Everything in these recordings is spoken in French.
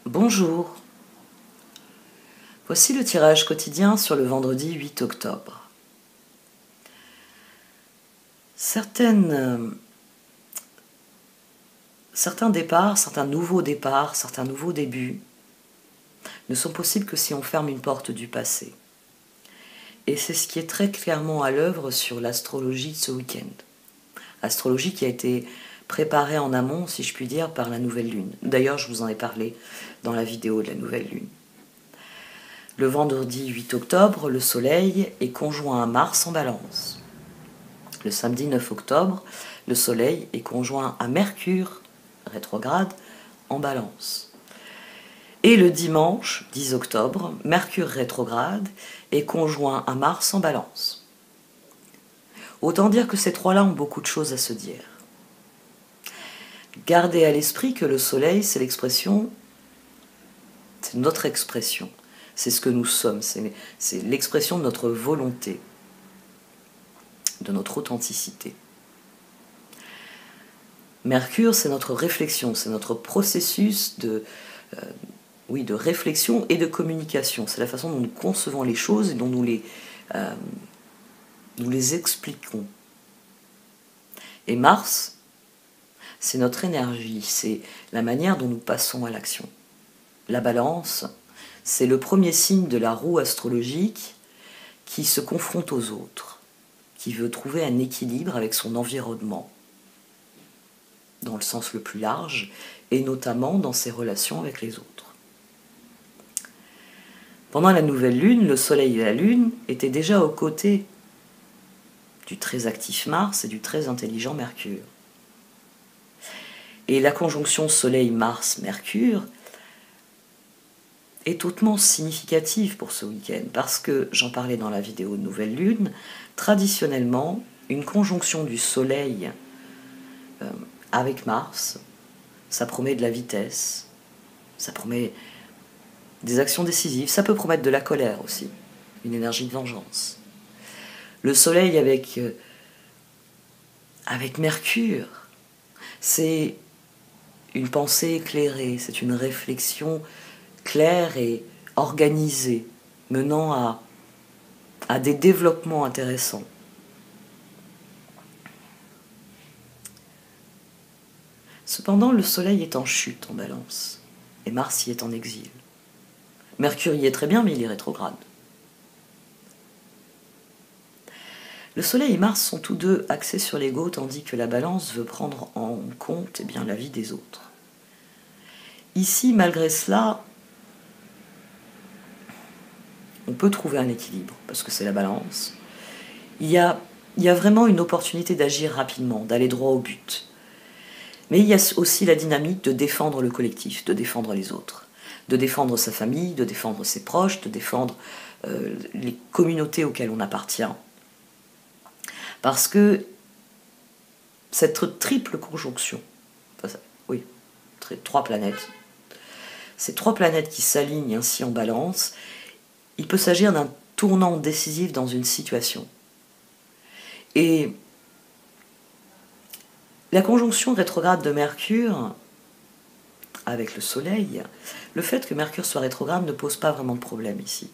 Bonjour. Voici le tirage quotidien sur le vendredi 8 octobre. Certains départs, certains nouveaux débuts ne sont possibles que si on ferme une porte du passé. Et c'est ce qui est très clairement à l'œuvre sur l'astrologie de ce week-end. Astrologie qui a été préparée en amont, si je puis dire, par la nouvelle lune. D'ailleurs, je vous en ai parlé dans la vidéo de la nouvelle lune. Le vendredi 8 octobre, le Soleil est conjoint à Mars en Balance. Le samedi 9 octobre, le Soleil est conjoint à Mercure, rétrograde, en Balance. Et le dimanche 10 octobre, Mercure rétrograde est conjoint à Mars en Balance. Autant dire que ces trois-là ont beaucoup de choses à se dire. Gardez à l'esprit que le Soleil, c'est l'expression, c'est notre expression. C'est ce que nous sommes, c'est l'expression de notre volonté, de notre authenticité. Mercure, c'est notre réflexion, c'est notre processus de réflexion et de communication. C'est la façon dont nous concevons les choses et dont nous les expliquons. Et Mars, c'est notre énergie, c'est la manière dont nous passons à l'action. La Balance, c'est le premier signe de la roue astrologique qui se confronte aux autres, qui veut trouver un équilibre avec son environnement, dans le sens le plus large, et notamment dans ses relations avec les autres. Pendant la nouvelle lune, le Soleil et la Lune étaient déjà aux côtés du très actif Mars et du très intelligent Mercure. Et la conjonction Soleil-Mars-Mercure est hautement significative pour ce week-end, parce que, j'en parlais dans la vidéo de Nouvelle Lune, traditionnellement, une conjonction du Soleil avec Mars, ça promet de la vitesse, ça promet des actions décisives, ça peut promettre de la colère aussi, une énergie de vengeance. Le Soleil avec Mercure, c'est une pensée éclairée, c'est une réflexion claire et organisée, menant à des développements intéressants. Cependant, le Soleil est en chute en Balance, et Mars y est en exil. Mercure y est très bien, mais il est rétrograde. Le Soleil et Mars sont tous deux axés sur l'ego, tandis que la Balance veut prendre en compte la vie des autres. Ici, malgré cela, on peut trouver un équilibre, parce que c'est la Balance. Il y a vraiment une opportunité d'agir rapidement, d'aller droit au but. Mais il y a aussi la dynamique de défendre le collectif, de défendre les autres, de défendre sa famille, de défendre ses proches, de défendre les communautés auxquelles on appartient. Parce que cette triple conjonction, trois planètes, ces trois planètes qui s'alignent ainsi en Balance, il peut s'agir d'un tournant décisif dans une situation. Et la conjonction rétrograde de Mercure avec le Soleil, le fait que Mercure soit rétrograde ne pose pas vraiment de problème ici.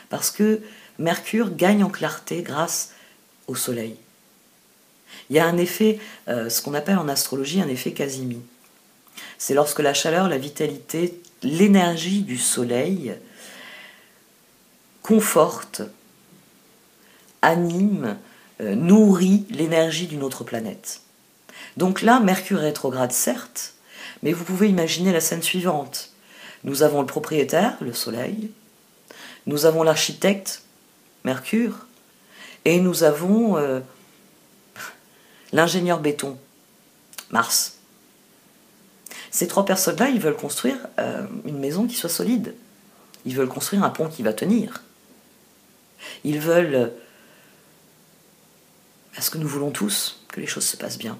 Parce que Mercure gagne en clarté grâce au Soleil. Il y a un effet, ce qu'on appelle en astrologie un effet Casimir. C'est lorsque la chaleur, la vitalité, l'énergie du Soleil conforte, anime, nourrit l'énergie d'une autre planète. Donc là, Mercure rétrograde, certes, mais vous pouvez imaginer la scène suivante. Nous avons le propriétaire, le Soleil, nous avons l'architecte, Mercure, et nous avons l'ingénieur béton, Mars. Ces trois personnes-là, ils veulent construire une maison qui soit solide. Ils veulent construire un pont qui va tenir. Ils veulent, ce que nous voulons tous, que les choses se passent bien.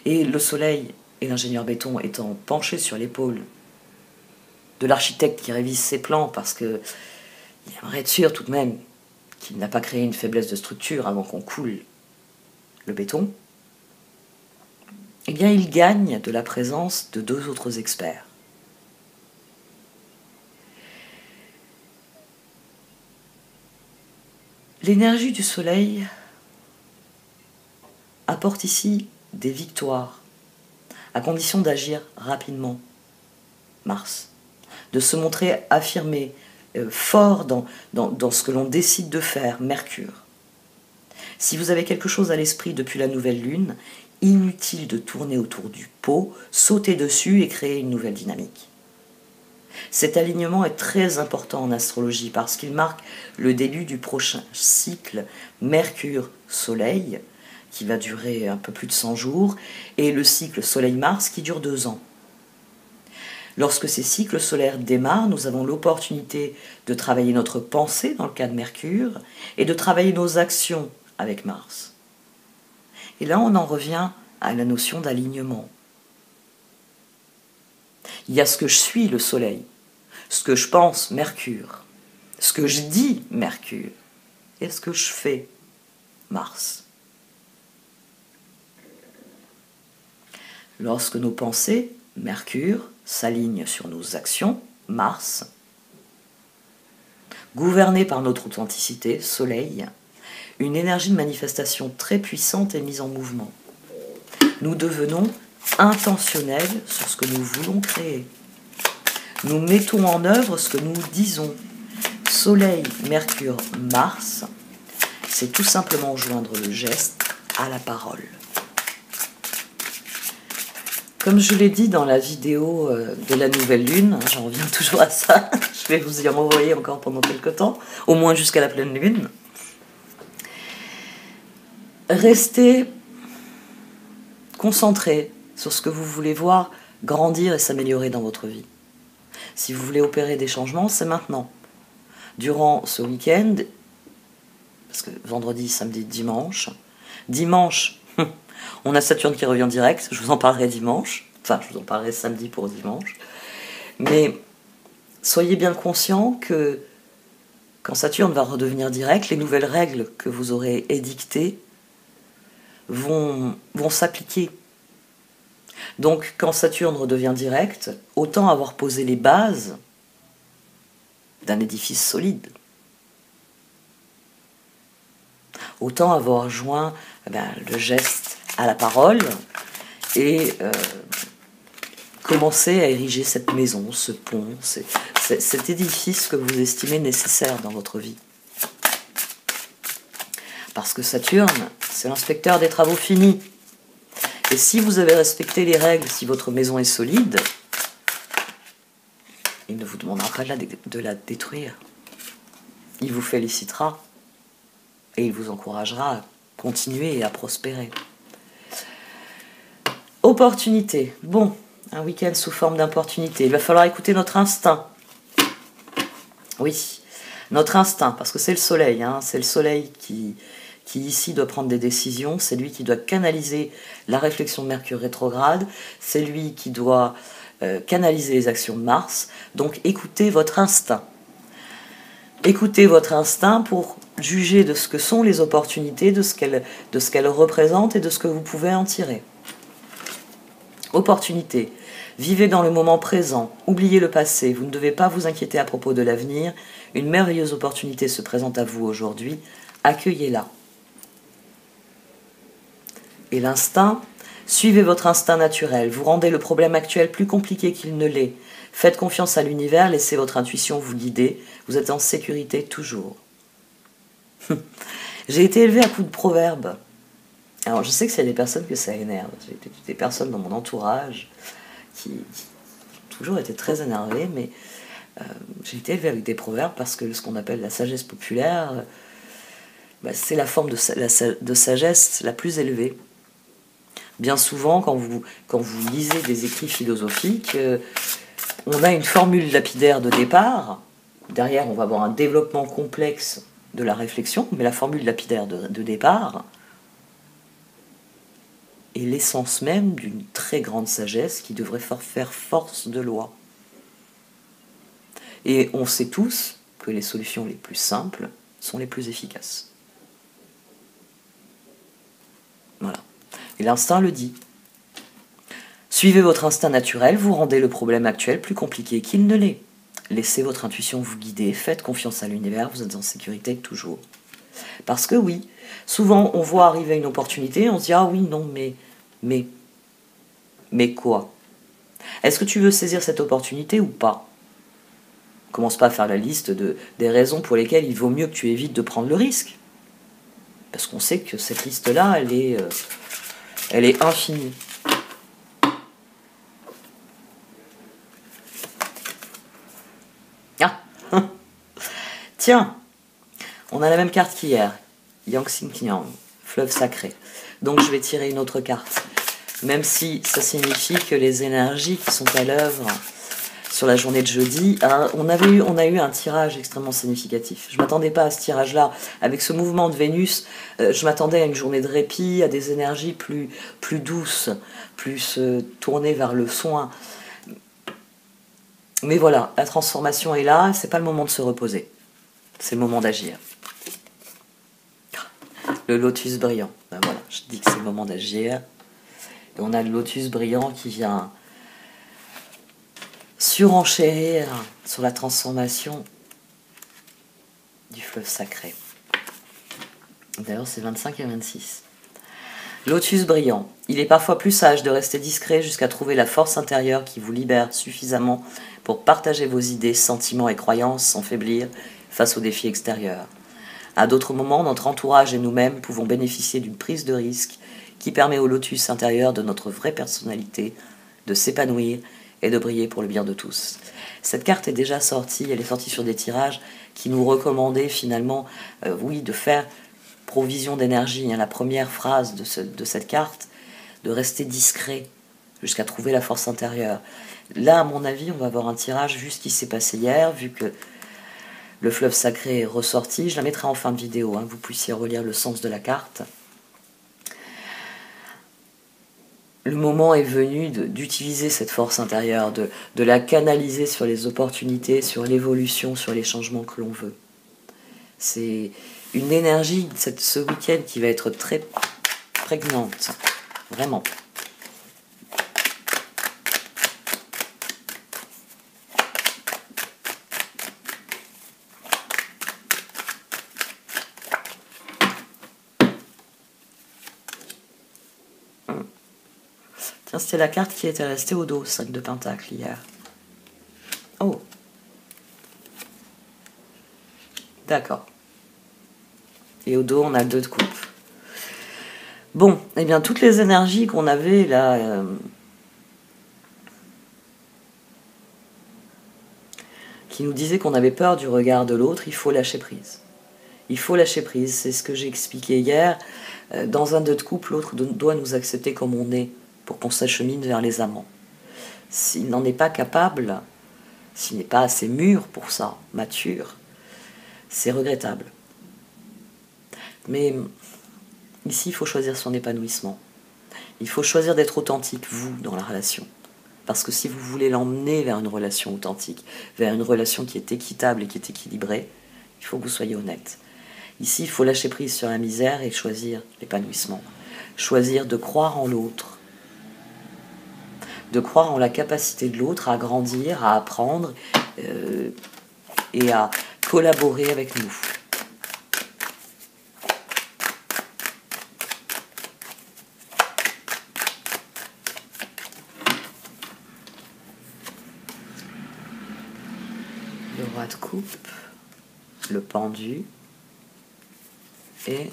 Et le Soleil et l'ingénieur béton étant penchés sur l'épaule de l'architecte qui révise ses plans parce qu'il aimerait être sûr tout de même qu'il n'a pas créé une faiblesse de structure avant qu'on coule le béton, eh bien il gagne de la présence de 2 autres experts. L'énergie du soleil apporte ici des victoires, à condition d'agir rapidement. Mars, de se montrer affirmé, fort dans ce que l'on décide de faire. Mercure. Si vous avez quelque chose à l'esprit depuis la nouvelle lune, inutile de tourner autour du pot, sauter dessus et créer une nouvelle dynamique. Cet alignement est très important en astrologie parce qu'il marque le début du prochain cycle Mercure-Soleil, qui va durer un peu plus de 100 jours, et le cycle Soleil-Mars qui dure 2 ans. Lorsque ces cycles solaires démarrent, nous avons l'opportunité de travailler notre pensée dans le cas de Mercure et de travailler nos actions avec Mars. Et là, on en revient à la notion d'alignement. Il y a ce que je suis, le Soleil, ce que je pense, Mercure, ce que je dis, Mercure, et ce que je fais, Mars. Lorsque nos pensées, Mercure, s'alignent sur nos actions, Mars, gouvernés par notre authenticité, Soleil, une énergie de manifestation très puissante est mise en mouvement. Nous devenons intentionnels sur ce que nous voulons créer. Nous mettons en œuvre ce que nous disons. Soleil, Mercure, Mars, c'est tout simplement joindre le geste à la parole. Comme je l'ai dit dans la vidéo de la nouvelle lune, j'en reviens toujours à ça, je vais vous y renvoyer encore pendant quelques temps, au moins jusqu'à la pleine lune. Restez concentré sur ce que vous voulez voir grandir et s'améliorer dans votre vie. Si vous voulez opérer des changements, c'est maintenant. Durant ce week-end, parce que vendredi, samedi, dimanche, on a Saturne qui revient direct, je vous en parlerai dimanche, enfin je vous en parlerai samedi pour dimanche, mais soyez bien conscients que quand Saturne va redevenir direct, les nouvelles règles que vous aurez édictées vont s'appliquer. Donc quand Saturne redevient direct, autant avoir posé les bases d'un édifice solide. Autant avoir joint le geste à la parole et commencer à ériger cette maison, ce pont, cet édifice que vous estimez nécessaire dans votre vie. Parce que Saturne, c'est l'inspecteur des travaux finis. Et si vous avez respecté les règles, si votre maison est solide, il ne vous demandera pas de la détruire. Il vous félicitera et il vous encouragera à continuer et à prospérer. Opportunité. Bon, un week-end sous forme d'opportunité. Il va falloir écouter notre instinct. Oui, notre instinct, parce que c'est le soleil, c'est le soleil qui ici doit prendre des décisions, c'est lui qui doit canaliser la réflexion de Mercure rétrograde, c'est lui qui doit canaliser les actions de Mars, donc écoutez votre instinct. Écoutez votre instinct pour juger de ce que sont les opportunités, de ce qu'elles représentent et de ce que vous pouvez en tirer. Opportunité. Vivez dans le moment présent, oubliez le passé, vous ne devez pas vous inquiéter à propos de l'avenir, une merveilleuse opportunité se présente à vous aujourd'hui, accueillez-la. Et l'instinct, suivez votre instinct naturel, vous rendez le problème actuel plus compliqué qu'il ne l'est. Faites confiance à l'univers, laissez votre intuition vous guider, vous êtes en sécurité toujours. J'ai été élevée à coups de proverbes. Alors je sais que c'est des personnes que ça énerve, j'ai des personnes dans mon entourage qui ont toujours été très énervées, mais j'ai été élevée avec des proverbes parce que ce qu'on appelle la sagesse populaire, c'est la forme de sagesse la plus élevée. Bien souvent, quand vous lisez des écrits philosophiques, on a une formule lapidaire de départ. Derrière, on va avoir un développement complexe de la réflexion, mais la formule lapidaire de départ est l'essence même d'une très grande sagesse qui devrait faire force de loi. Et on sait tous que les solutions les plus simples sont les plus efficaces. Voilà. Et l'instinct le dit. Suivez votre instinct naturel, vous rendez le problème actuel plus compliqué qu'il ne l'est. Laissez votre intuition vous guider, faites confiance à l'univers, vous êtes en sécurité toujours. Parce que oui, souvent on voit arriver une opportunité, on se dit « Ah oui, non, mais quoi ?» Est-ce que tu veux saisir cette opportunité ou pas? Commence pas à faire la liste des raisons pour lesquelles il vaut mieux que tu évites de prendre le risque. Parce qu'on sait que cette liste-là, elle est infinie. Ah tiens, on a la même carte qu'hier. Yang Xing Yang, fleuve sacré. Donc je vais tirer une autre carte. Même si ça signifie que les énergies qui sont à l'œuvre sur la journée de jeudi, hein, on a eu un tirage extrêmement significatif. Je ne m'attendais pas à ce tirage-là. Avec ce mouvement de Vénus, je m'attendais à une journée de répit, à des énergies plus douces, plus tournées vers le soin. Mais voilà, la transformation est là, c'est pas le moment de se reposer. C'est le moment d'agir. Le lotus brillant. Ben voilà, je dis que c'est le moment d'agir. Et on a le lotus brillant qui vient surenchérir sur la transformation du fleuve sacré. D'ailleurs, c'est 25 et 26. Lotus brillant. Il est parfois plus sage de rester discret jusqu'à trouver la force intérieure qui vous libère suffisamment pour partager vos idées, sentiments et croyances sans faiblir face aux défis extérieurs. À d'autres moments, notre entourage et nous-mêmes pouvons bénéficier d'une prise de risque qui permet au lotus intérieur de notre vraie personnalité de s'épanouir et de briller pour le bien de tous. Cette carte est déjà sortie, elle est sortie sur des tirages qui nous recommandaient finalement, de faire provision d'énergie. La première phrase de cette carte, de rester discret jusqu'à trouver la force intérieure. Là, à mon avis, on va avoir un tirage vu ce qui s'est passé hier, vu que le fleuve sacré est ressorti. Je la mettrai en fin de vidéo, que vous puissiez relire le sens de la carte. Le moment est venu d'utiliser cette force intérieure, de la canaliser sur les opportunités, sur l'évolution, sur les changements que l'on veut. C'est une énergie ce week-end qui va être très prégnante, vraiment. Tiens, c'était la carte qui était restée au dos, 5 de Pentacle hier. Oh. D'accord. Et au dos, on a le 2 de coupe. Bon, eh bien, toutes les énergies qu'on avait là... qui nous disaient qu'on avait peur du regard de l'autre, il faut lâcher prise. Il faut lâcher prise, c'est ce que j'ai expliqué hier. Dans un 2 de coupe, l'autre doit nous accepter comme on est, pour qu'on s'achemine vers les amants. S'il n'en est pas capable, s'il n'est pas assez mûr pour ça, mature, c'est regrettable. Mais ici, il faut choisir son épanouissement. Il faut choisir d'être authentique, vous, dans la relation. Parce que si vous voulez l'emmener vers une relation authentique, vers une relation qui est équitable et qui est équilibrée, il faut que vous soyez honnête. Ici, il faut lâcher prise sur la misère et choisir l'épanouissement. Choisir de croire en l'autre. De croire en la capacité de l'autre à grandir, à apprendre et à collaborer avec nous. Le roi de coupe, le pendu et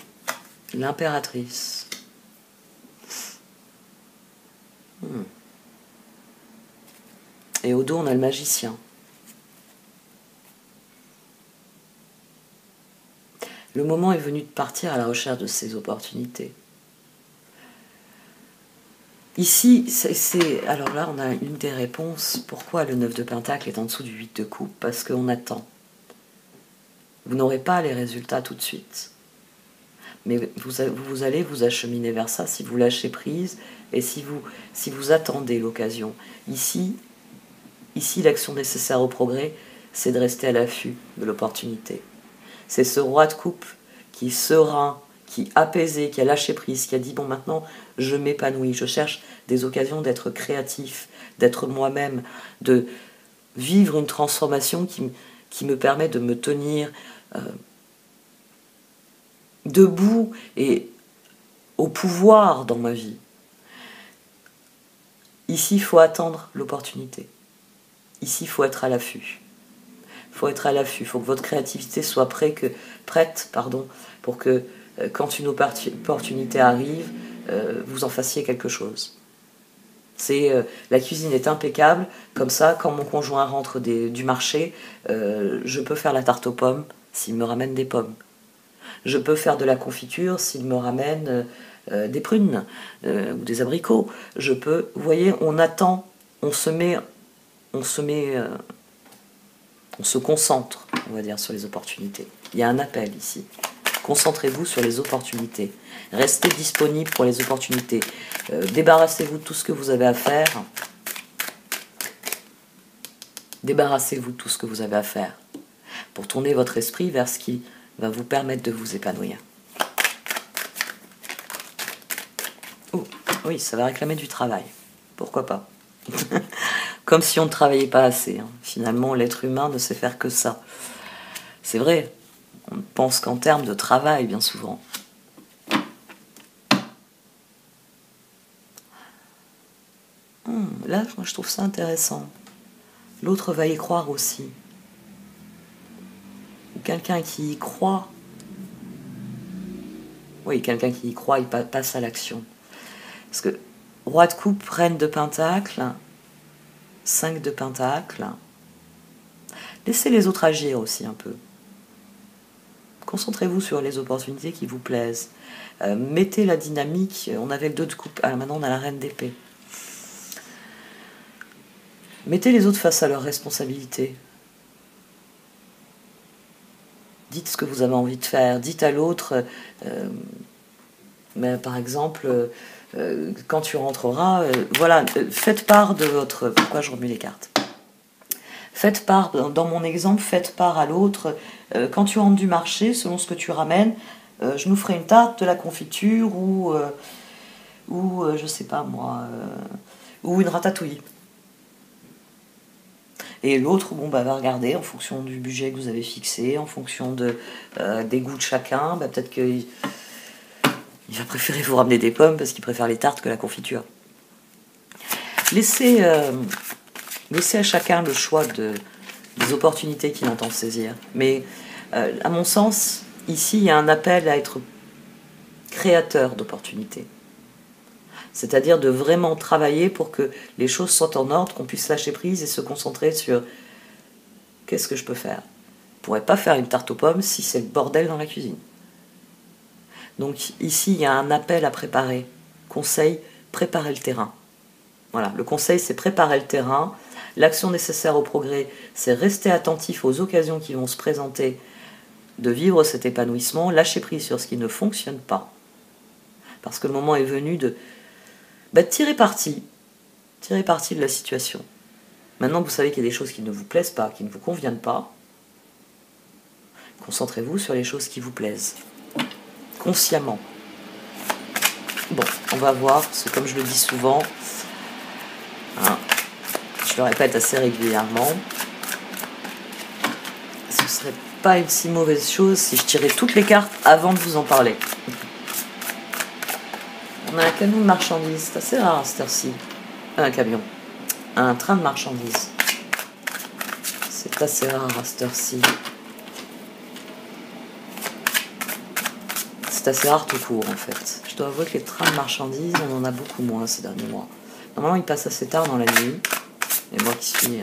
l'impératrice. Et au dos, on a le magicien. Le moment est venu de partir à la recherche de ces opportunités. Ici, alors là, on a une des réponses. Pourquoi le 9 de Pentacle est en dessous du 8 de coupe? Parce qu'on attend. Vous n'aurez pas les résultats tout de suite. Mais vous allez vous acheminer vers ça si vous lâchez prise et si vous attendez l'occasion. Ici, l'action nécessaire au progrès, c'est de rester à l'affût de l'opportunité. C'est ce roi de coupe qui est serein, qui a apaisé, qui a lâché prise, qui a dit bon maintenant je m'épanouis, je cherche des occasions d'être créatif, d'être moi-même, de vivre une transformation qui me permet de me tenir debout et au pouvoir dans ma vie. Ici, il faut attendre l'opportunité. Ici, il faut être à l'affût. Il faut être à l'affût. Il faut que votre créativité soit prête, pour que quand une opportunité arrive, vous en fassiez quelque chose. La cuisine est impeccable. Comme ça, quand mon conjoint rentre du marché, je peux faire la tarte aux pommes s'il me ramène des pommes. Je peux faire de la confiture s'il me ramène des prunes ou des abricots. Je peux, vous voyez, on attend, on se concentre, on va dire, sur les opportunités. Il y a un appel ici. Concentrez-vous sur les opportunités. Restez disponible pour les opportunités. Débarrassez-vous de tout ce que vous avez à faire. Débarrassez-vous de tout ce que vous avez à faire pour tourner votre esprit vers ce qui va vous permettre de vous épanouir. Oh, oui, ça va réclamer du travail. Pourquoi pas? Comme si on ne travaillait pas assez. Hein. Finalement, l'être humain ne sait faire que ça. C'est vrai, on pense qu'en termes de travail, bien souvent. Là, moi, je trouve ça intéressant. L'autre va y croire aussi. Quelqu'un qui y croit. Oui, quelqu'un qui y croit, il passe à l'action. Parce que roi de coupe, reine de pentacle, 5 de pentacle. Laissez les autres agir aussi un peu. Concentrez-vous sur les opportunités qui vous plaisent. Mettez la dynamique. On avait le 2 de coupe, maintenant on a la reine d'épée. Mettez les autres face à leurs responsabilités. Dites ce que vous avez envie de faire. Dites à l'autre, par exemple, quand tu rentreras, voilà, faites part de votre... Pourquoi je remue les cartes? Faites part, dans mon exemple, faites part à l'autre. Quand tu rentres du marché, selon ce que tu ramènes, je nous ferai une tarte, de la confiture ou je sais pas moi, ou une ratatouille. Et l'autre, va regarder en fonction du budget que vous avez fixé, en fonction des goûts de chacun. Peut-être qu'il va préférer vous ramener des pommes parce qu'il préfère les tartes que la confiture. Laissez à chacun le choix des opportunités qu'il entend saisir. Mais à mon sens, ici, il y a un appel à être créateur d'opportunités. C'est-à-dire de vraiment travailler pour que les choses soient en ordre, qu'on puisse lâcher prise et se concentrer sur qu'est-ce que je peux faire. Je ne pourrais pas faire une tarte aux pommes si c'est le bordel dans la cuisine. Donc ici, il y a un appel à préparer. Conseil, préparer le terrain. Voilà, le conseil, c'est préparer le terrain. L'action nécessaire au progrès, c'est rester attentif aux occasions qui vont se présenter, de vivre cet épanouissement, lâcher prise sur ce qui ne fonctionne pas. Parce que le moment est venu de tirer parti de la situation. Maintenant que vous savez qu'il y a des choses qui ne vous plaisent pas, qui ne vous conviennent pas, concentrez-vous sur les choses qui vous plaisent. Consciemment. Bon, on va voir, parce que comme je le dis souvent, je le répète assez régulièrement, ce ne serait pas une si mauvaise chose si je tirais toutes les cartes avant de vous en parler. On a un camion de marchandises, c'est assez rare à cette heure-ci. Un camion. Un train de marchandises. C'est assez rare à cette heure-ci. C'est assez rare tout court en fait. Je dois avouer que les trains de marchandises, on en a beaucoup moins ces derniers mois. Normalement, ils passent assez tard dans la nuit. Et moi qui suis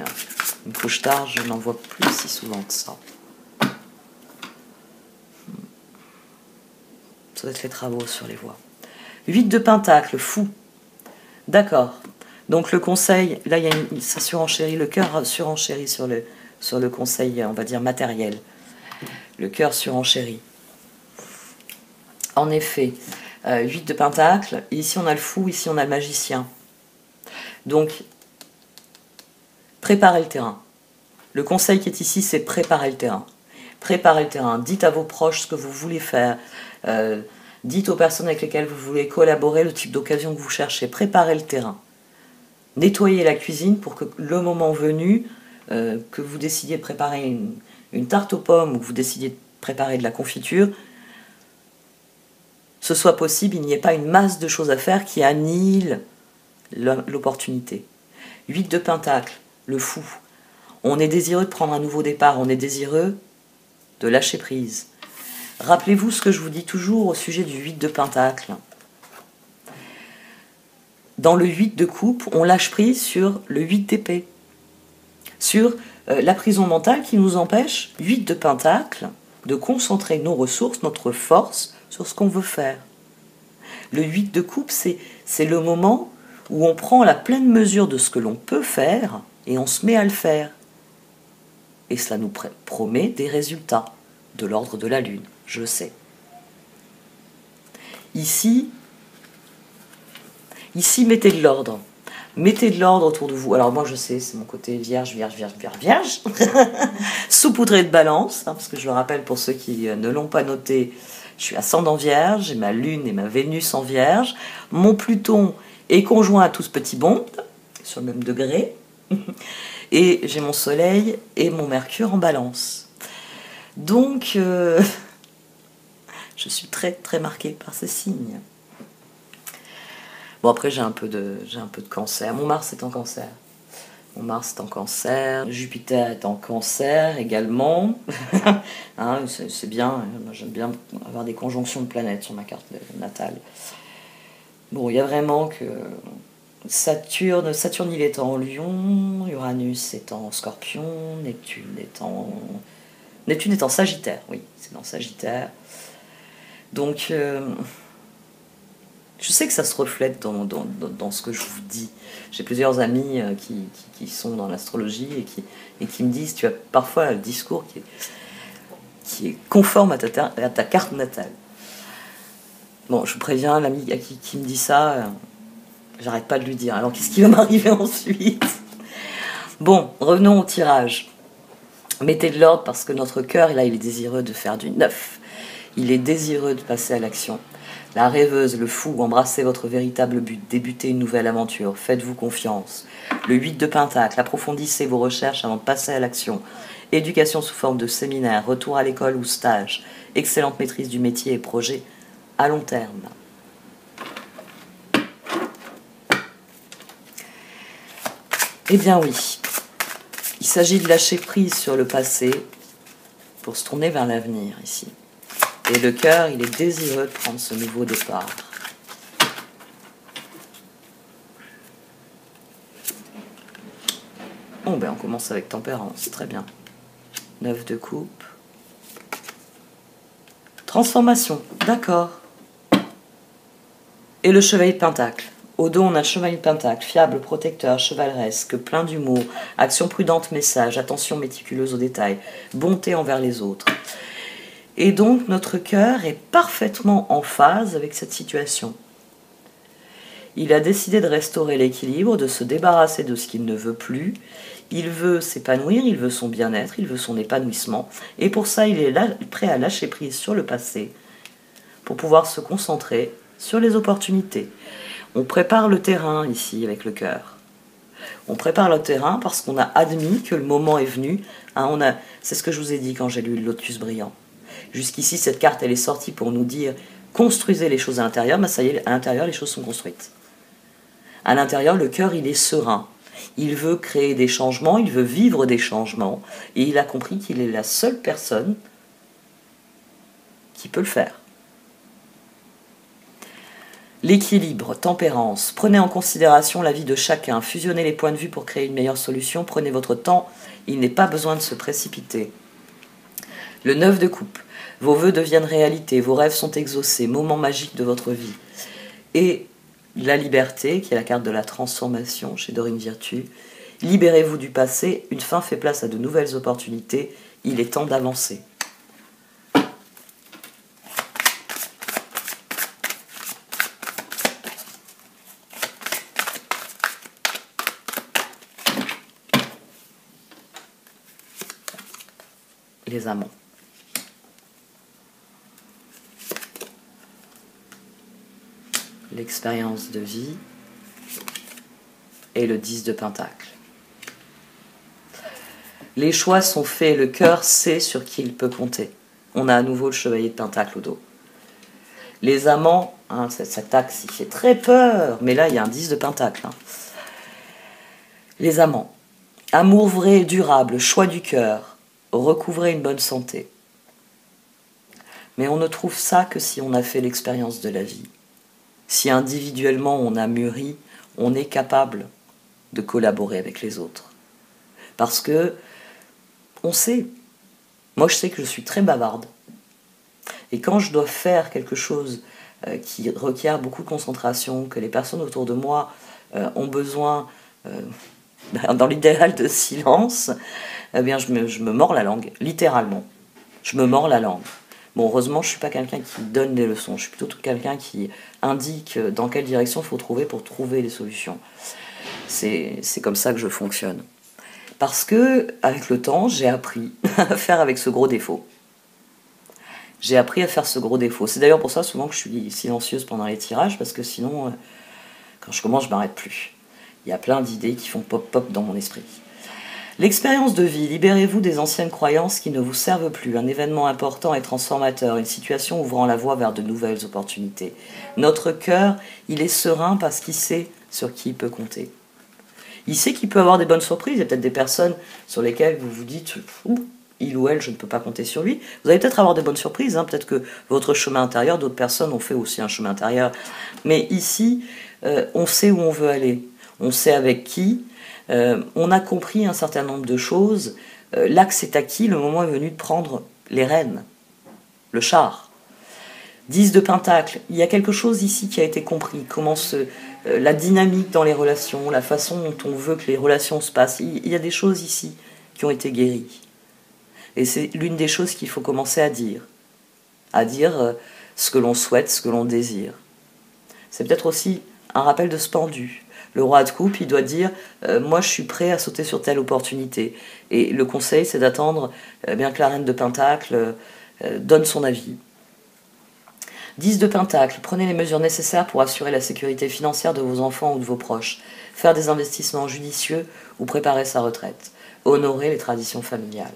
une couche tard, je n'en vois plus si souvent que ça. Ça doit être les travaux sur les voies. 8 de pentacle, fou. D'accord. Donc le conseil, là ça surenchérit, le cœur surenchérit sur le conseil, on va dire matériel. Le cœur surenchérit. En effet, 8 de pentacle, ici on a le fou, ici on a le magicien. Donc, préparez le terrain. Le conseil qui est ici, c'est préparer le terrain. Préparez le terrain. Dites à vos proches ce que vous voulez faire. Dites aux personnes avec lesquelles vous voulez collaborer le type d'occasion que vous cherchez. Préparez le terrain. Nettoyez la cuisine pour que le moment venu, que vous décidiez de préparer une tarte aux pommes ou que vous décidiez de préparer de la confiture, ce soit possible, il n'y ait pas une masse de choses à faire qui annihile l'opportunité. 8 de Pentacle, le fou. On est désireux de prendre un nouveau départ, on est désireux de lâcher prise. Rappelez-vous ce que je vous dis toujours au sujet du 8 de Pentacle. Dans le 8 de coupe, on lâche prise sur le 8 d'épée. Sur la prison mentale qui nous empêche, 8 de Pentacle, de concentrer nos ressources, notre force, sur ce qu'on veut faire. Le 8 de coupe, c'est le moment où on prend la pleine mesure de ce que l'on peut faire et on se met à le faire. Et cela nous promet des résultats de l'ordre de la lune, je sais. Ici, mettez de l'ordre. Mettez de l'ordre autour de vous. Alors moi, je sais, c'est mon côté vierge. Saupoudré de balance, parce que je le rappelle pour ceux qui ne l'ont pas noté, je suis ascendant vierge, j'ai ma lune et ma Vénus en vierge. Mon Pluton est conjoint à tout ce petit monde, sur le même degré. Et j'ai mon soleil et mon Mercure en balance. Donc, je suis très très marquée par ces signes. Bon, après, j'ai un peu de cancer. Mon Mars est en cancer. Jupiter est en cancer également. Hein, c'est bien. Moi, j'aime bien avoir des conjonctions de planètes sur ma carte natale. Bon, il y a vraiment que Saturne, il est en Lion, Uranus est en Scorpion, Neptune est en Sagittaire, oui, c'est dans Sagittaire. Donc, je sais que ça se reflète dans ce que je vous dis. J'ai plusieurs amis qui sont dans l'astrologie et qui me disent, tu as parfois un discours qui est conforme à ta carte natale. Bon, je préviens l'ami qui me dit ça, j'arrête pas de lui dire. Alors, qu'est-ce qui va m'arriver ensuite? Bon, revenons au tirage. Mettez de l'ordre parce que notre cœur, là, il est désireux de faire du neuf. Il est désireux de passer à l'action. La rêveuse, le fou, embrassez votre véritable but, débutez une nouvelle aventure, faites-vous confiance. Le 8 de Pentacle, approfondissez vos recherches avant de passer à l'action. Éducation sous forme de séminaire, retour à l'école ou stage, excellente maîtrise du métier et projet à long terme. Eh bien oui, il s'agit de lâcher prise sur le passé pour se tourner vers l'avenir ici. Et le cœur, il est désireux de prendre ce nouveau départ. Bon, ben on commence avec tempérance, très bien. 9 de coupe. Transformation, d'accord. Et le chevalier de Pentacle. Au dos, on a le chevalier de Pentacle, fiable, protecteur, chevaleresque, plein d'humour, action prudente, message, attention méticuleuse aux détails, bonté envers les autres. Et donc, notre cœur est parfaitement en phase avec cette situation. Il a décidé de restaurer l'équilibre, de se débarrasser de ce qu'il ne veut plus. Il veut s'épanouir, il veut son bien-être, il veut son épanouissement. Et pour ça, il est là, prêt à lâcher prise sur le passé pour pouvoir se concentrer sur les opportunités. On prépare le terrain ici avec le cœur. On prépare le terrain parce qu'on a admis que le moment est venu. Hein, c'est ce que je vous ai dit quand j'ai lu le Lotus brillant. Jusqu'ici, cette carte, elle est sortie pour nous dire construisez les choses à l'intérieur. Mais ça y est, à l'intérieur, les choses sont construites. À l'intérieur, le cœur, il est serein. Il veut créer des changements, il veut vivre des changements. Et il a compris qu'il est la seule personne qui peut le faire. L'équilibre, tempérance. Prenez en considération la vie de chacun. Fusionnez les points de vue pour créer une meilleure solution. Prenez votre temps. Il n'est pas besoin de se précipiter. Le 9 de coupe. Vos vœux deviennent réalité. Vos rêves sont exaucés. Moment magique de votre vie. Et la liberté, qui est la carte de la transformation chez Dorine Virtue. Libérez-vous du passé. Une fin fait place à de nouvelles opportunités. Il est temps d'avancer. Les amants. l'expérience de vie et le 10 de Pentacle. Les choix sont faits, le cœur sait sur qui il peut compter. On a à nouveau le chevalier de Pentacle au dos. Les amants, hein, cet axe il fait très peur, mais là il y a un 10 de Pentacle. Hein. Les amants, amour vrai et durable, choix du cœur, recouvrer une bonne santé. Mais on ne trouve ça que si on a fait l'expérience de la vie. Si individuellement on a mûri, on est capable de collaborer avec les autres. Parce que on sait. Moi, je sais que je suis très bavarde. Et quand je dois faire quelque chose qui requiert beaucoup de concentration, que les personnes autour de moi ont besoin, dans l'idéal de silence, eh bien, je me mords la langue, littéralement. Je me mords la langue. Bon, heureusement, je ne suis pas quelqu'un qui donne des leçons. Je suis plutôt quelqu'un qui indique dans quelle direction il faut trouver pour trouver les solutions. C'est comme ça que je fonctionne. Parce que, avec le temps, j'ai appris à faire avec ce gros défaut. J'ai appris à faire ce gros défaut. C'est d'ailleurs pour ça souvent que je suis silencieuse pendant les tirages, parce que sinon, quand je commence, je ne m'arrête plus. Il y a plein d'idées qui font pop-pop dans mon esprit. L'expérience de vie, libérez-vous des anciennes croyances qui ne vous servent plus. Un événement important et transformateur, une situation ouvrant la voie vers de nouvelles opportunités. Notre cœur, il est serein parce qu'il sait sur qui il peut compter. Il sait qu'il peut avoir des bonnes surprises. Il y a peut-être des personnes sur lesquelles vous vous dites il ou elle, je ne peux pas compter sur lui. Vous allez peut-être avoir des bonnes surprises. Hein. Peut-être que votre chemin intérieur, d'autres personnes ont fait aussi un chemin intérieur. Mais ici, on sait où on veut aller. On sait avec qui. On a compris un certain nombre de choses. L'axe est acquis. Le moment est venu de prendre les rênes. Le char. 10 de Pentacle. Il y a quelque chose ici qui a été compris. Comment la dynamique dans les relations, la façon dont on veut que les relations se passent. Il y a des choses ici qui ont été guéries. Et c'est l'une des choses qu'il faut commencer à dire. À dire ce que l'on souhaite, ce que l'on désire. C'est peut-être aussi un rappel de ce pendu. Le roi de coupe, il doit dire moi je suis prêt à sauter sur telle opportunité. Et le conseil, c'est d'attendre bien que la reine de Pentacle donne son avis. 10 de Pentacle, prenez les mesures nécessaires pour assurer la sécurité financière de vos enfants ou de vos proches, faire des investissements judicieux ou préparer sa retraite, honorer les traditions familiales.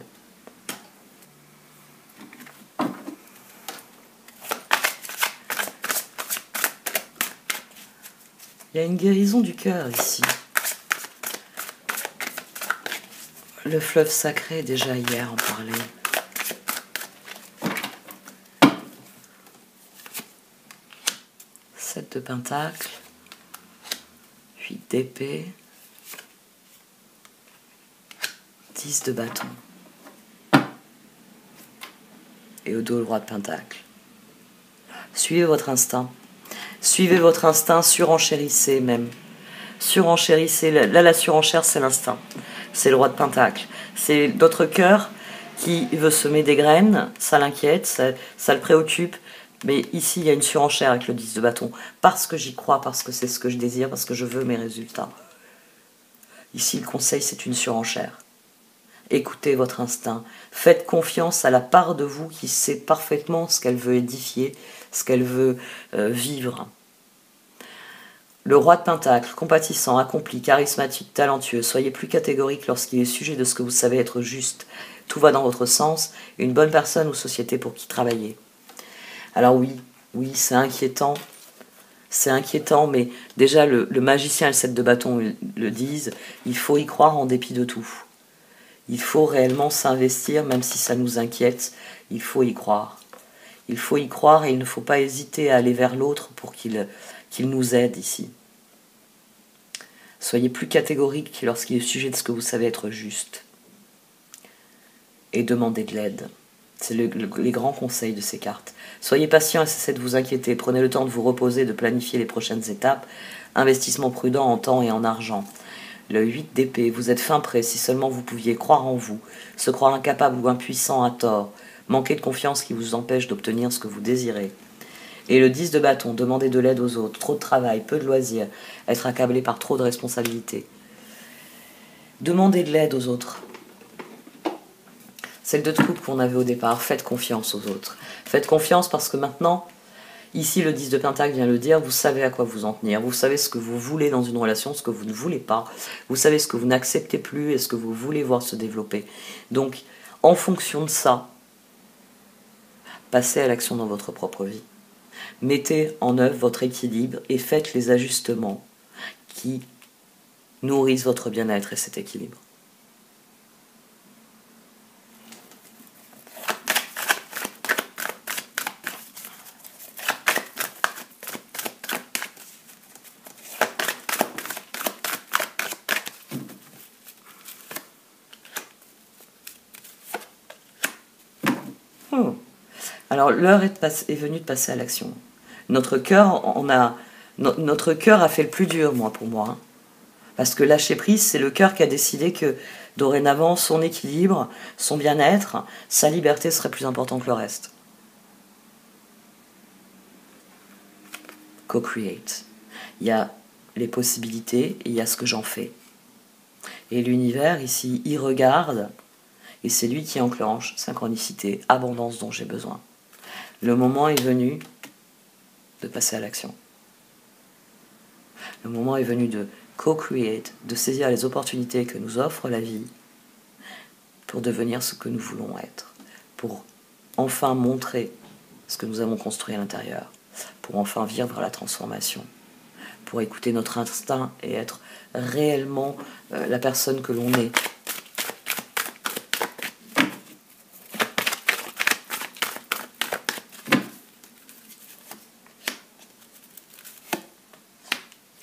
Il y a une guérison du cœur ici. Le fleuve sacré, déjà hier, en parlait. De Pentacle, 8 d'épée, 10 de bâton. Et au dos, le roi de Pentacle. Suivez votre instinct. Suivez votre instinct, surenchérissez même. Surenchérissez. Là, la surenchère, c'est l'instinct. C'est le roi de Pentacle. C'est notre cœur qui veut semer des graines. Ça l'inquiète, ça le préoccupe. Mais ici, il y a une surenchère avec le 10 de bâton. Parce que j'y crois, parce que c'est ce que je désire, parce que je veux mes résultats. Ici, le conseil, c'est une surenchère. Écoutez votre instinct. Faites confiance à la part de vous qui sait parfaitement ce qu'elle veut édifier, ce qu'elle veut vivre. Le roi de Pentacle, compatissant, accompli, charismatique, talentueux, soyez plus catégorique lorsqu'il est sujet de ce que vous savez être juste. Tout va dans votre sens, une bonne personne ou société pour qui travailler. Alors oui, c'est inquiétant, mais déjà le magicien et le 7 de bâton le disent, il faut y croire en dépit de tout. Il faut réellement s'investir, même si ça nous inquiète, il faut y croire. Il faut y croire et il ne faut pas hésiter à aller vers l'autre pour qu'il nous aide ici. Soyez plus catégorique lorsqu'il est sujet de ce que vous savez être juste. Et demandez de l'aide. C'est les grands conseils de ces cartes. Soyez patient et cessez de vous inquiéter. Prenez le temps de vous reposer, de planifier les prochaines étapes. Investissement prudent en temps et en argent. Le 8 d'épée, vous êtes fin prêt si seulement vous pouviez croire en vous. Se croire incapable ou impuissant à tort. Manquer de confiance qui vous empêche d'obtenir ce que vous désirez. Et le 10 de bâton, demander de l'aide aux autres. Trop de travail, peu de loisirs. Être accablé par trop de responsabilités. Demandez de l'aide aux autres. C'est le 2 de coupe qu'on avait au départ. Faites confiance aux autres. Faites confiance parce que maintenant, Ici, le 10 de Pentacle vient le dire, vous savez à quoi vous en tenir, vous savez ce que vous voulez dans une relation, ce que vous ne voulez pas, vous savez ce que vous n'acceptez plus et ce que vous voulez voir se développer. Donc, en fonction de ça, passez à l'action dans votre propre vie. Mettez en œuvre votre équilibre et faites les ajustements qui nourrissent votre bien-être et cet équilibre. Alors l'heure est venue de passer à l'action. Notre cœur, notre cœur a fait le plus dur, pour moi. Hein. Parce que lâcher prise, c'est le cœur qui a décidé que dorénavant, son équilibre, son bien-être, sa liberté serait plus important que le reste. Co-create. Il y a les possibilités et il y a ce que j'en fais. Et l'univers, ici, il regarde et c'est lui qui enclenche synchronicité, abondance dont j'ai besoin. Le moment est venu de passer à l'action. Le moment est venu de co-create, de saisir les opportunités que nous offre la vie pour devenir ce que nous voulons être, pour enfin montrer ce que nous avons construit à l'intérieur, pour enfin vivre la transformation, pour écouter notre instinct et être réellement la personne que l'on est.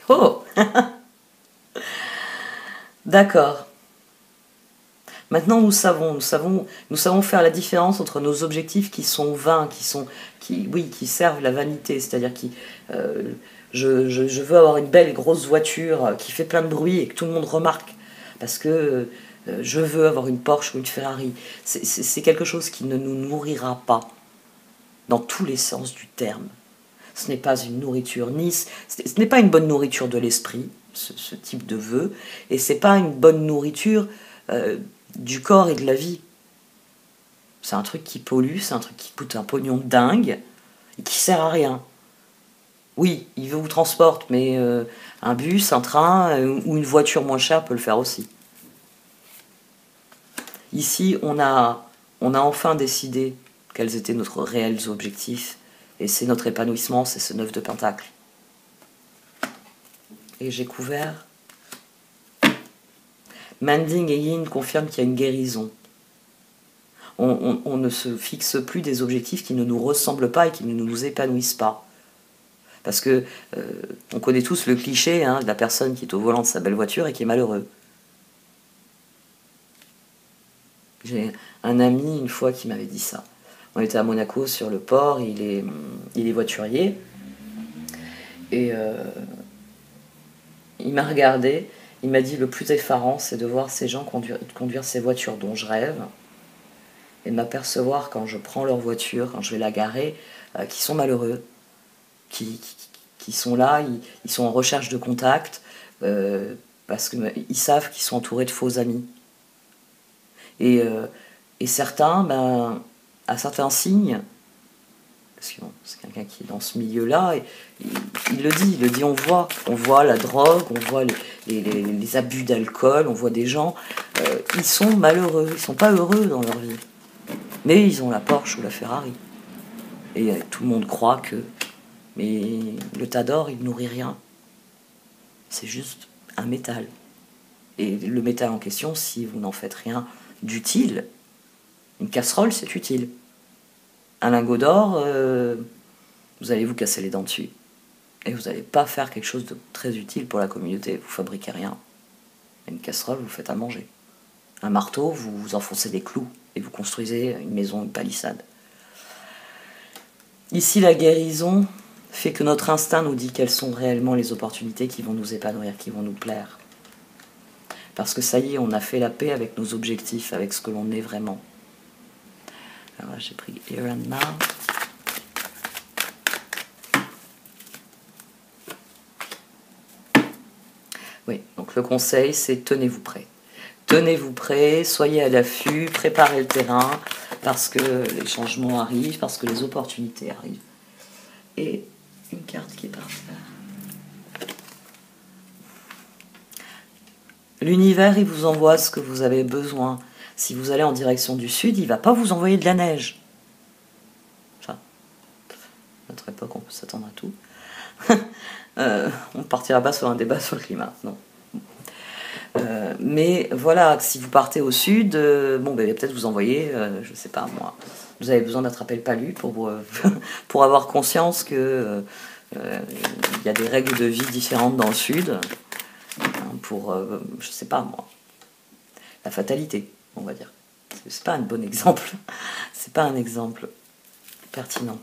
Oh D'accord. Maintenant, nous savons faire la différence entre nos objectifs qui sont vains, qui servent la vanité, c'est-à-dire je veux avoir une belle et grosse voiture qui fait plein de bruit et que tout le monde remarque, parce que je veux avoir une Porsche ou une Ferrari. C'est quelque chose qui ne nous nourrira pas, dans tous les sens du terme. Ce n'est pas une nourriture, ce n'est pas une bonne nourriture de l'esprit, ce type de vœu, et c'est pas une bonne nourriture du corps et de la vie. C'est un truc qui pollue, c'est un truc qui coûte un pognon de dingue, et qui sert à rien. Oui, il vous transporte, mais un bus, un train ou une voiture moins chère peut le faire aussi. Ici, on a enfin décidé quels étaient nos réels objectifs, et c'est notre épanouissement, c'est ce 9 de Pentacle. Et j'ai couvert. Manding et Yin confirment qu'il y a une guérison. On ne se fixe plus des objectifs qui ne nous ressemblent pas et qui ne nous épanouissent pas. Parce que on connaît tous le cliché de la personne qui est au volant de sa belle voiture et qui est malheureux. J'ai un ami une fois qui m'avait dit ça. On était à Monaco sur le port, il est voiturier. Et il m'a regardé, il m'a dit le plus effarant, c'est de voir ces gens conduire ces voitures dont je rêve, et de m'apercevoir quand je prends leur voiture, quand je vais la garer, qu'ils sont malheureux, qui sont là, ils sont en recherche de contact, parce qu'ils savent qu'ils sont entourés de faux amis. Et certains, à certains signes, parce que c'est quelqu'un qui est dans ce milieu-là, et il le dit, on voit la drogue, on voit les abus d'alcool, on voit des gens, ils sont malheureux, ils sont pas heureux dans leur vie. Mais ils ont la Porsche ou la Ferrari. Et tout le monde croit que... Mais le tas d'or, il nourrit rien. C'est juste un métal. Et le métal en question, si vous n'en faites rien d'utile, une casserole, c'est utile. Un lingot d'or, vous allez vous casser les dents dessus. Et vous n'allez pas faire quelque chose de très utile pour la communauté. Vous fabriquez rien. Une casserole, vous faites à manger. Un marteau, vous enfoncez des clous et vous construisez une maison, une palissade. Ici, la guérison fait que notre instinct nous dit quelles sont réellement les opportunités qui vont nous épanouir, qui vont nous plaire. Parce que ça y est, on a fait la paix avec nos objectifs, avec ce que l'on est vraiment. Alors là, j'ai pris Here and Now. Oui, donc le conseil, c'est tenez-vous prêt. Tenez-vous prêt, soyez à l'affût, préparez le terrain, parce que les changements arrivent, parce que les opportunités arrivent. et une carte qui est par terre. L'univers, il vous envoie ce que vous avez besoin. Si vous allez en direction du sud, il ne va pas vous envoyer de la neige. Ça, à notre époque, on peut s'attendre à tout. On ne partira pas sur un débat sur le climat, non. Mais voilà, si vous partez au sud, bon, ben, peut-être vous envoyer, je sais pas moi, vous avez besoin d'attraper le palu pour avoir conscience que y a des règles de vie différentes dans le sud, pour, je sais pas moi, la fatalité, on va dire. C'est pas un bon exemple, c'est pas un exemple pertinent.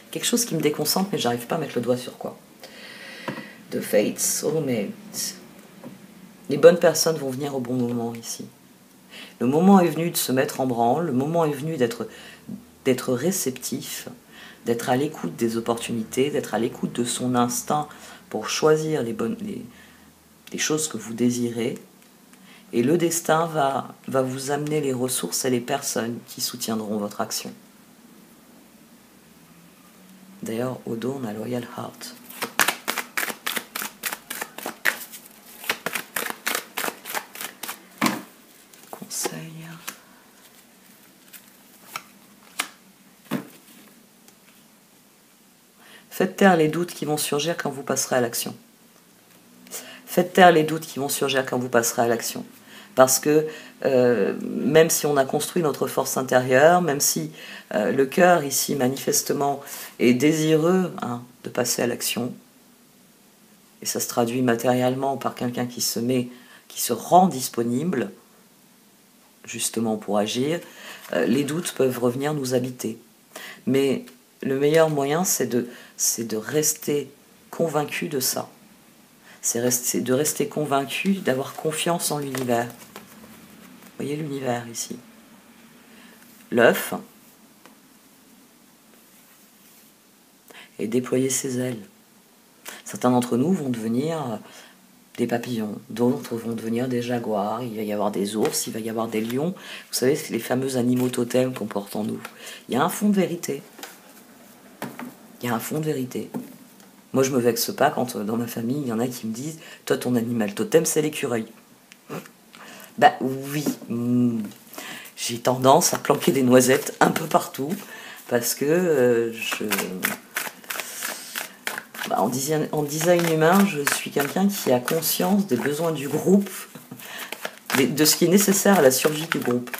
Quelque chose qui me déconcentre, mais j'arrive pas à mettre le doigt sur quoi. The Fates, oh mais les bonnes personnes vont venir au bon moment ici. Le moment est venu de se mettre en branle, le moment est venu d'être réceptif, d'être à l'écoute des opportunités, d'être à l'écoute de son instinct pour choisir les choses que vous désirez. Et le destin va vous amener les ressources et les personnes qui soutiendront votre action. D'ailleurs, au dos, on a Loyal Heart. Conseil. Faites taire les doutes qui vont surgir quand vous passerez à l'action. Faites taire les doutes qui vont surgir quand vous passerez à l'action. Parce que même si on a construit notre force intérieure, même si le cœur ici manifestement est désireux de passer à l'action, et ça se traduit matériellement par quelqu'un qui se rend disponible, justement pour agir, les doutes peuvent revenir nous habiter. Mais le meilleur moyen, c'est de rester convaincu de ça. C'est de rester convaincu, d'avoir confiance en l'univers. Vous voyez l'univers ici. L'œuf et déployer ses ailes. Certains d'entre nous vont devenir des papillons, d'autres vont devenir des jaguars, il va y avoir des ours, il va y avoir des lions. Vous savez, c'est les fameux animaux totems qu'on porte en nous. Il y a un fond de vérité. Il y a un fond de vérité. Moi, je me vexe pas quand dans ma famille, il y en a qui me disent « Toi, ton animal totem, c'est l'écureuil. » Bah oui, j'ai tendance à planquer des noisettes un peu partout parce que en design humain, je suis quelqu'un qui a conscience des besoins du groupe, de ce qui est nécessaire à la survie du groupe.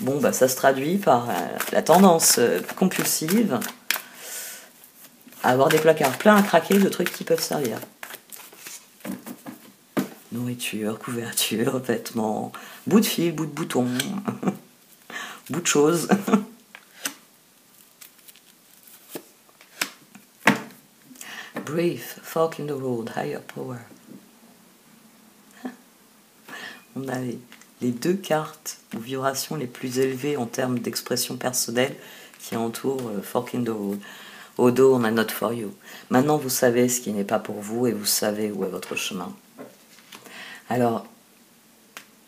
Bon, bah ça se traduit par la tendance compulsive à avoir des placards pleins à craquer de trucs qui peuvent servir. Nourriture, couverture, vêtements, bout de fil, bout de bouton, bout de choses. Brave, fork in the road, higher power. On a les deux cartes aux vibrations les plus élevées en termes d'expression personnelle qui entourent fork in the road. Au dos, on a Not for you. Maintenant, vous savez ce qui n'est pas pour vous et vous savez où est votre chemin. Alors,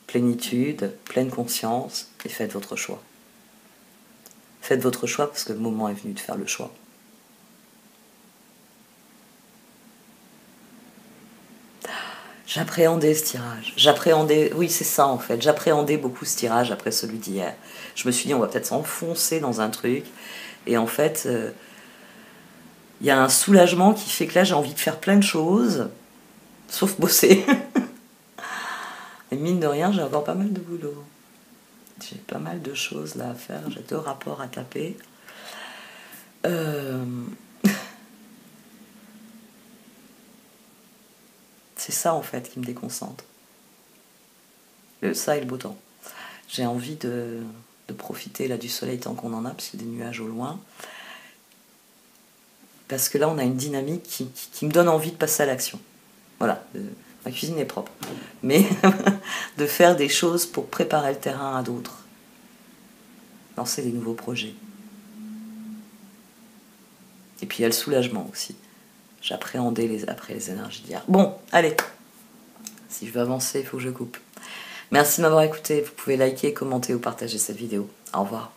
plénitude, pleine conscience, et faites votre choix. Faites votre choix parce que le moment est venu de faire le choix. J'appréhendais ce tirage. Oui, c'est ça en fait. J'appréhendais beaucoup ce tirage après celui d'hier. Je me suis dit, on va peut-être s'enfoncer dans un truc. Et en fait, il y a un soulagement qui fait que là, j'ai envie de faire plein de choses, sauf bosser. Et mine de rien, j'ai encore pas mal de boulot. J'ai pas mal de choses là à faire. J'ai 2 rapports à taper. C'est ça en fait qui me déconcentre. Ça et le beau temps. J'ai envie de profiter là du soleil tant qu'on en a, parce qu'il y a des nuages au loin. Parce que là, on a une dynamique qui me donne envie de passer à l'action. Voilà, ma cuisine est propre. Mais de faire des choses pour préparer le terrain à d'autres. Lancer des nouveaux projets. Et puis il y a le soulagement aussi. J'appréhendais après les énergies d'hier. Bon, allez. Si je veux avancer, il faut que je coupe. Merci de m'avoir écouté. Vous pouvez liker, commenter ou partager cette vidéo. Au revoir.